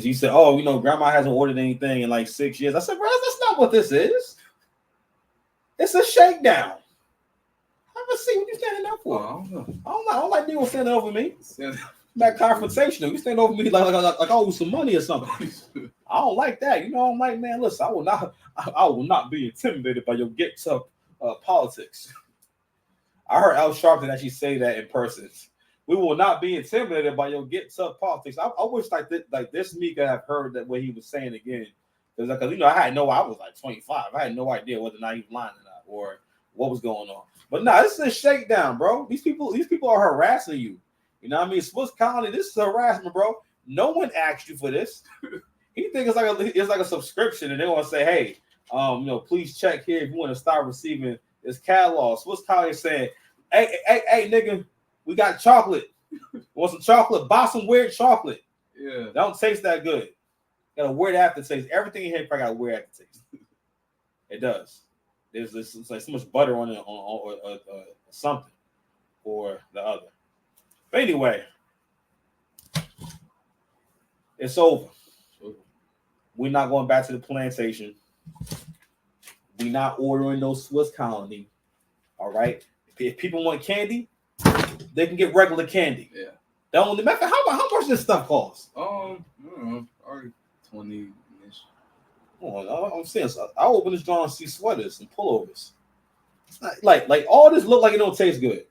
You said, "Oh, grandma hasn't ordered anything in like 6 years." I said, "Bro, that's not what this is. It's a shakedown." I'm gonna see what you standing up for. I don't know. I don't like people standing over me. That confrontational. You stand over me like I owe some money or something. I don't like that. I'm like, man, listen, I will not be intimidated by your get tough politics. I heard Al Sharpton actually say that in person. We will not be intimidated by your get tough politics. I wish this me could have heard that what he was saying again. Because I was like 25. I had no idea whether or not he was lying or not or what was going on. But no, this is a shakedown, bro. These people are harassing you. You know what I mean? Swiss Colony, this is harassment, bro. No one asked you for this. He think it's like a subscription, and they want to say, hey, please check here if you want to start receiving this catalog. Swiss Colony saying, hey, nigga, we got chocolate. Want some chocolate? Buy some weird chocolate. Yeah. Don't taste that good. Got a weird aftertaste. Everything in here probably got a weird aftertaste. It does. There's like so much butter on it or something or the other. But anyway, it's over. We're not going back to the plantation. We're not ordering no Swiss Colony. All right. If people want candy, they can get regular candy. Yeah. The only method. How much this stuff costs? I don't know. Probably 20-ish. Oh, I'm saying so. I open this jar and see sweaters and pullovers. It's not, like all this look like it don't taste good.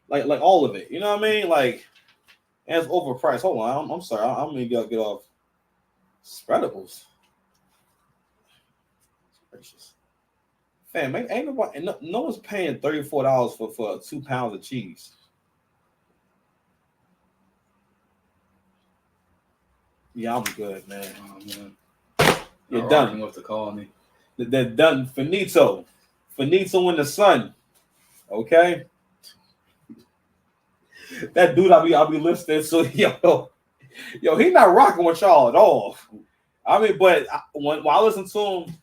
Like all of it. You know what I mean? Like, and it's overpriced. Hold on. I'm sorry. I'm gonna get off spreadables. Gracious. Fam, ain't nobody, no one's paying $34 for 2 pounds of cheese. Yeah, I'm good, man. Oh, man. You're done. With the colony. They're done. Finito in the sun. Okay. That dude I'll be listening. So yo, he not rocking with y'all at all. I mean, but when I listen to him,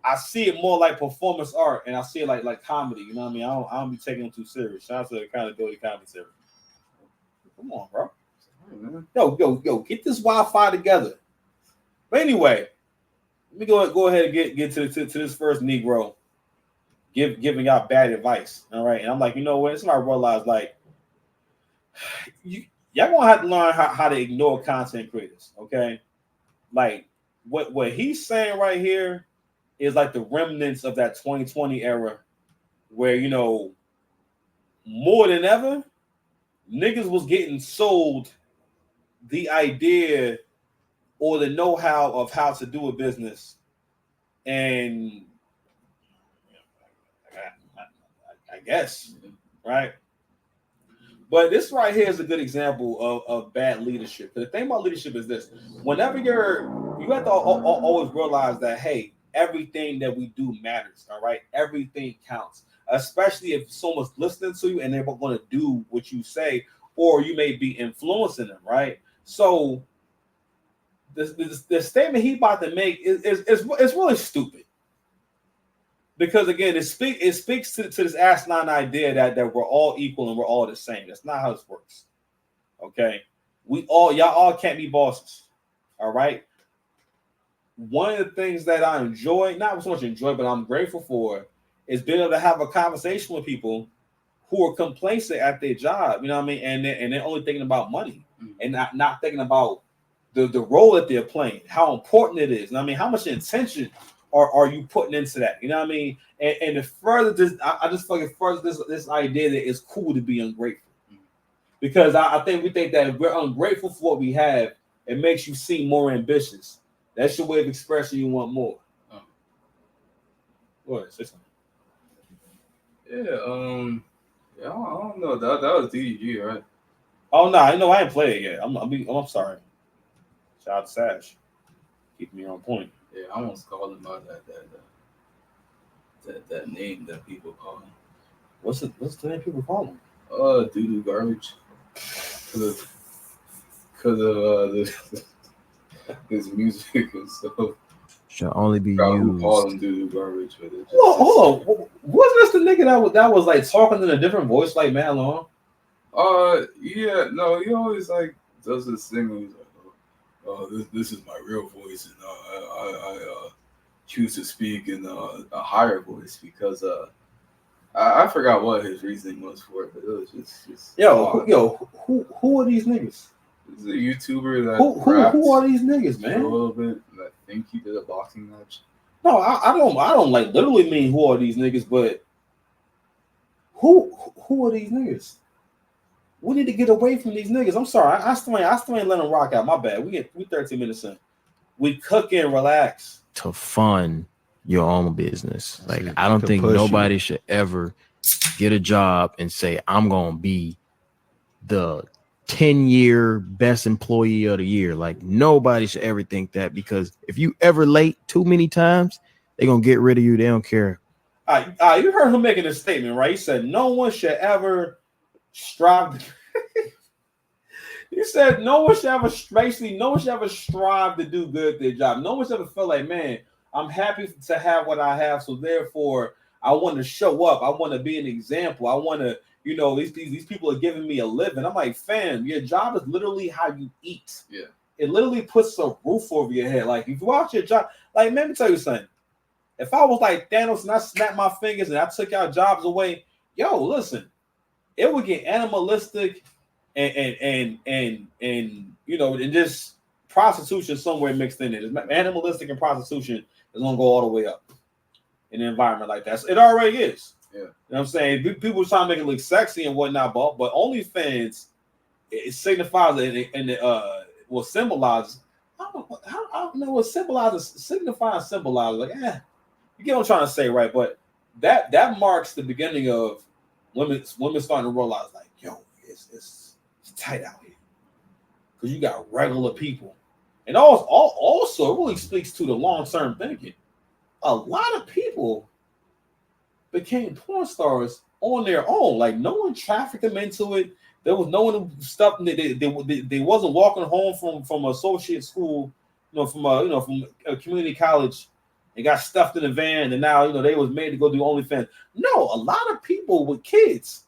I see it more like performance art, and I see it like comedy. You know what I mean? I don't be taking him too serious. Shout out to the Accountability Comedy Series. Come on, bro. Yo, get this Wi-Fi together. But anyway, let me go ahead and get to this first Negro giving y'all bad advice. All right, and I'm like, you know what? It's not realized like y'all gonna have to learn how to ignore content creators. Okay, like what he's saying right here is like the remnants of that 2020 era where, more than ever, niggas was getting sold the idea or the know-how of how to do a business. And I guess, right? But this right here is a good example of bad leadership. The thing about leadership is this. Whenever you have to always realize that, hey, everything that we do matters, all right? Everything counts, especially if someone's listening to you and they're going to do what you say, or you may be influencing them, right? So the statement he about to make is really stupid. Because again, it speaks to this asinine idea that we're all equal and we're all the same. That's not how this works. Okay? Y'all all can't be bosses. All right? One of the things that I enjoy, not so much enjoy, but I'm grateful for, is being able to have a conversation with people who are complacent at their job. You know what I mean? And they're only thinking about money and not thinking about the role that they're playing, how important it is. And I mean, how much intention are you putting into that? You know what I mean? And to further this, I just feel like further this idea that it's cool to be ungrateful. Because I think we think that if we're ungrateful for what we have, it makes you seem more ambitious. That's your way of expressing you want more. What? Say something. Yeah, I don't know. That was DDG, right? Oh no, I know I ain't played it yet. I'm sorry. Shout out to Sash. Keep me on point. Yeah, I almost called him out that name that people call him. What's the name people call him? Doo-doo garbage. Because of his music and stuff. Should only be Probably used. call him doo-doo garbage. But Hold on. Wasn't this the nigga that was like talking in a different voice like Matt Long? Yeah, no, he always like does this thing where he's like, this is my real voice, and I choose to speak in a higher voice because I forgot what his reasoning was for it, but it was just who are these niggas? This is a YouTuber that who are these niggas, man? For a little bit, and I think he did a boxing match. No, I don't like literally mean who are these niggas, but who are these niggas? We need to get away from these niggas. I'm sorry, I still ain't letting them rock out. My bad. We 13 minutes in. We cook and relax. To fund your own business. Like, I don't think nobody should ever get a job and say, I'm gonna be the 10-year best employee of the year. Like, nobody should ever think that, because if you ever late too many times, they're gonna get rid of you. They don't care. You heard him making a statement, right? He said no one should ever strive. He said no one should ever strive to do good at their job. No one should ever feel like, man, I'm happy to have what I have, so therefore I want to show up. I want to be an example. I want to, these people are giving me a living. I'm like, fam, your job is literally how you eat. Yeah. It literally puts a roof over your head. Like, if you watch your job, like, let me tell you something. If I was like Thanos and I snapped my fingers and I took our jobs away, listen, it would get animalistic and just prostitution somewhere mixed in it. Animalistic and prostitution is gonna go all the way up in an environment like that. So it already is. Yeah. You know what I'm saying? People trying to make it look sexy and whatnot, but OnlyFans, it signifies and what symbolizes. I don't know what symbolizes. Like, you get what I'm trying to say, right? But that marks the beginning of women starting to realize, like, it's tight out here because you got regular people, and also it really speaks to the long-term thinking. A lot of people became porn stars on their own. Like, no one trafficked them into it. There was no one who stuffed them. They wasn't walking home from associate school, from a community college, and got stuffed in a van, and now they was made to go do OnlyFans. No, a lot of people with kids,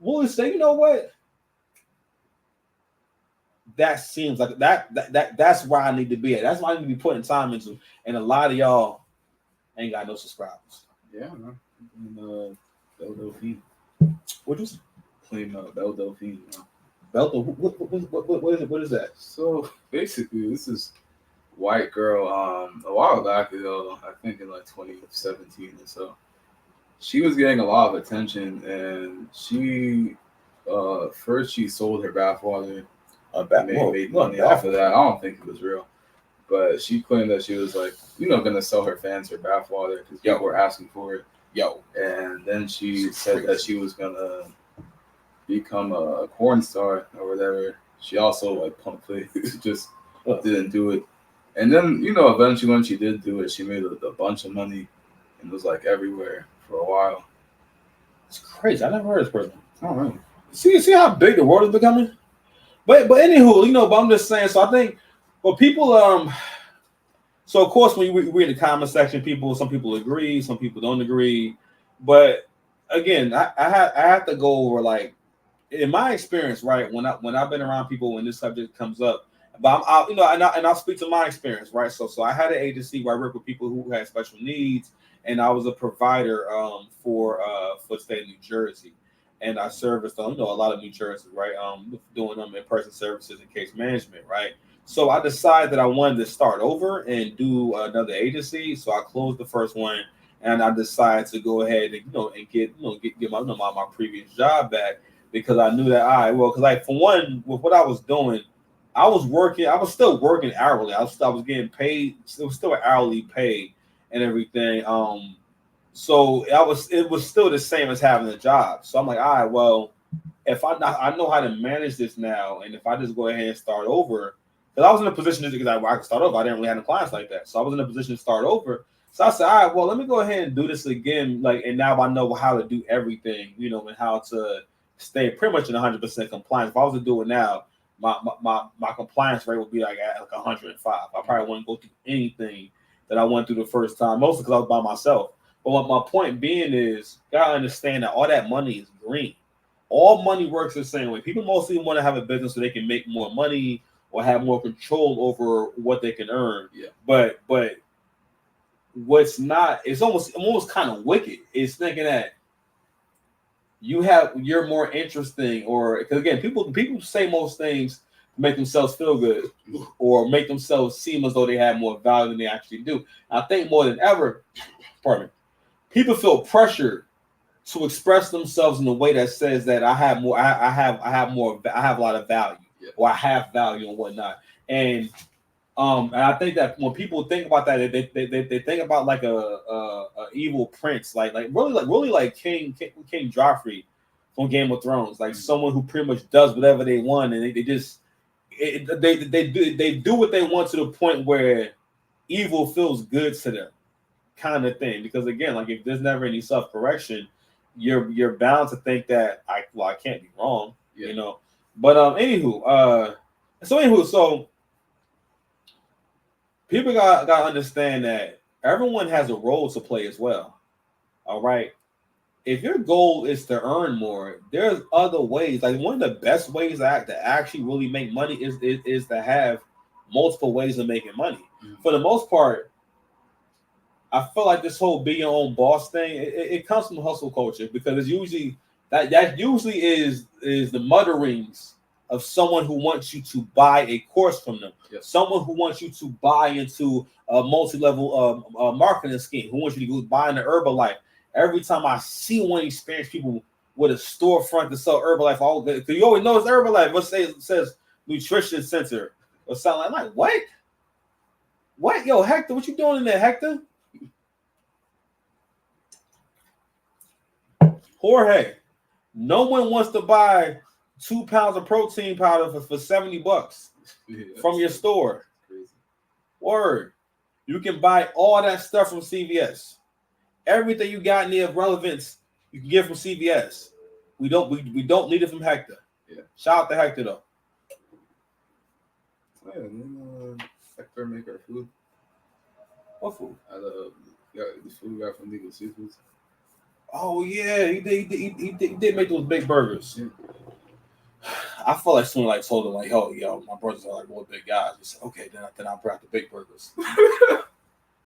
will say, you know what? That seems like that's where I need to be at. That's why I need to be putting time into. And a lot of y'all ain't got no subscribers. Yeah, man. And, Belle Delphine. What you say? Playing Belle Delphine. What is that? So basically, this is white girl. A while back ago, I think in like 2017 or so, she was getting a lot of attention, and she first she sold her bathwater. Made money off of that. I don't think it was real, but she claimed that she was like, gonna sell her fans her bathwater because people were asking for it. And then she said that she was gonna become a porn star or whatever. She also like pumped it, just didn't do it. And then eventually when she did do it, she made a bunch of money and was like everywhere for a while. It's crazy. I never heard of this person. Oh, really? See how big the world is becoming. But anywho, but I'm just saying. So I think, people, so of course when you read the comment section, some people agree, some people don't agree. But again, I have to go over, like, in my experience, right? When I've been around people when this subject comes up, but I'll speak to my experience, right? So I had an agency where I worked with people who had special needs, and I was a provider for the state of New Jersey. And I serviced, a lot of New Jersey, right? Doing in-person services and case management, right? So I decided that I wanted to start over and do another agency. So I closed the first one, and I decided to go ahead and get my previous job back, because I knew that because like, for one, with what I was doing, I was still working hourly. I was getting paid. It was still hourly pay and everything. So it was still the same as having a job. So I'm like, all right, well, if I know how to manage this now, and if I just go ahead and start over, because I was in a position because I could start over. I didn't really have any clients like that, so I was in a position to start over. So I said, all right, well, let me go ahead and do this again, like, and now I know how to do everything, and how to stay pretty much in 100% compliance. If I was to do it now, my compliance rate would be like at 105. I probably wouldn't go through anything that I went through the first time, mostly because I was by myself. But what my point being is, you gotta understand that all that money is green. all money works the same way. People mostly want to have a business so they can make more money or have more control over what they can earn. Yeah. But what's not, it's almost kind of wicked. It's thinking that you're more interesting, or because again, people say most things to make themselves feel good or make themselves seem as though they have more value than they actually do. I think more than ever, pardon me, people feel pressured to express themselves in a way that says that I have more, I have a lot of value, or I have value and whatnot. And I think that when people think about that, they think about like a evil prince, like really like King Joffrey from Game of Thrones, like someone who pretty much does whatever they want, and they do what they want to the point where evil feels good to them, kind of thing. Because again, like if there's never any self-correction, you're bound to think that I can't be wrong, you know. But anywho, so people got to understand that everyone has a role to play as well. All right. If your goal is to earn more, there's other ways. Like one of the best ways to actually really make money is to have multiple ways of making money. Mm-hmm. For the most part, I feel like this whole be your own boss thing, it comes from hustle culture, because it's usually that usually is the mutterings of someone who wants you to buy a course from them, someone who wants you to buy into a multi-level marketing scheme, who wants you to go buy into Herbalife. Every time I see one of these Spanish people with a storefront to sell Herbalife, because you always know it's Herbalife. Let's say it says Nutrition Center or something. I'm like, what? What? Yo, Hector, what you doing in there, Hector? Jorge, no one wants to buy 2 pounds of protein powder for $70 from your store. Crazy. Word. You can buy all that stuff from CVS. Everything you got near relevance, you can get from CVS. We don't need it from Hector. Yeah. Shout out to Hector though. Hector make our food. What food? The food we got from Legal Seafoods. Oh yeah, he did make those big burgers. Yeah. I feel like someone like told him like, "Oh, yo, my brothers are like real big guys." He said, "Okay, then I'll bring out the big burgers."